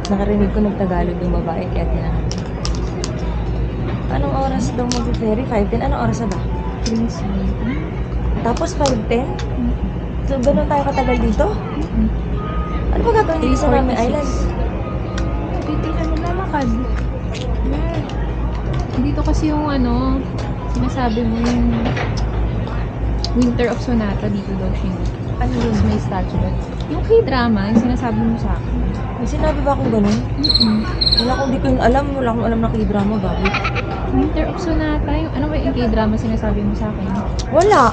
Nakarinig ko nagtagalog yung babae, kaya tinanong. Anong oras daw mag-ferry? 5:10? Anong oras na ba? 3:00. Tapos 5:10? So, ganun tayo katagal dito? Ano ba gagawin dito sa Rami Island? Dito na nilalakad. Dito kasi yung sinasabi mo yung Winter of Sonata dito daw siya. Ano yun? May statue doon. Yung K-drama, yung sinasabi mo sa akin. May sinabi ba akong ganun? Wala akong di ko yun alam. Wala akong alam na k-drama, gabi. Winter of Sonata, yung ano ba yung K-drama sinasabi mo sa akin? Wala!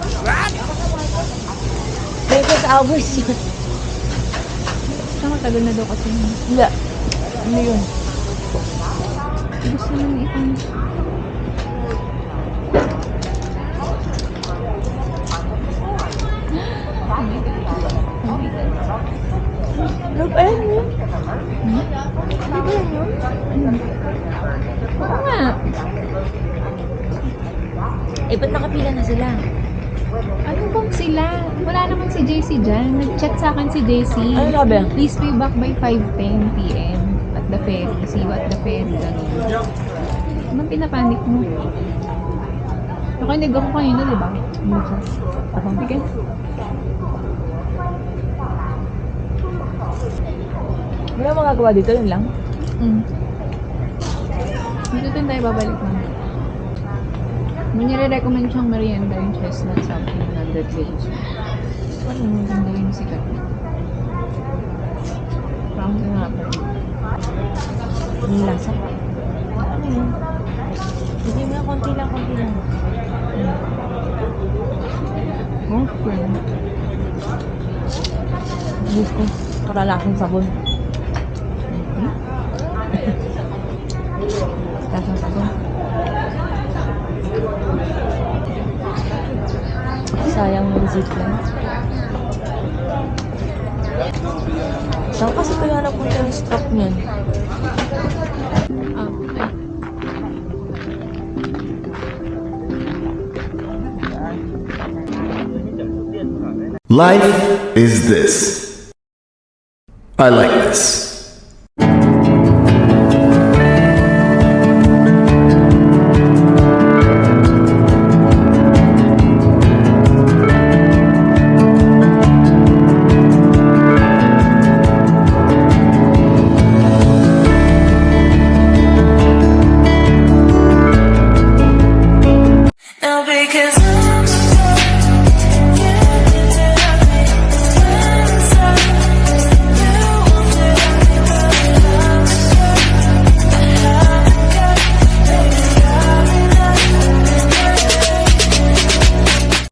Breakfast hours yun. Basta matagal na daw kasi yun. Wala. Ano yun? Gusto naman itong... Love Island yun? Hmm? Love Island yun? Oo nga. Eh, ba't nakapila na sila? Ano bang sila? Wala naman si JC dyan. Nag-chat sa akin si JC. Ano sabi? Please be back by 5:10 p.m. at the ferry. See you at the ferry. Ganun. Anong pinapanik mo? Nakinig ako kanina, di ba? Sige. Wala magagawa dito, yun lang. Dito din tayo babalik naman. May nire-recommend siyang merienda yung chestnut something 100 pesos. Ano yun? Maganda yung sikat. Parang sinapin. Yung lasa. Ano yun? Hindi mo na, konti lang, konti lang. Okay. Diyos ko, para lasang sabon. Lasang sabon. Sayang yung zipline. Saan kasi kaya napunta yung stock niyan? Life is this. I like this.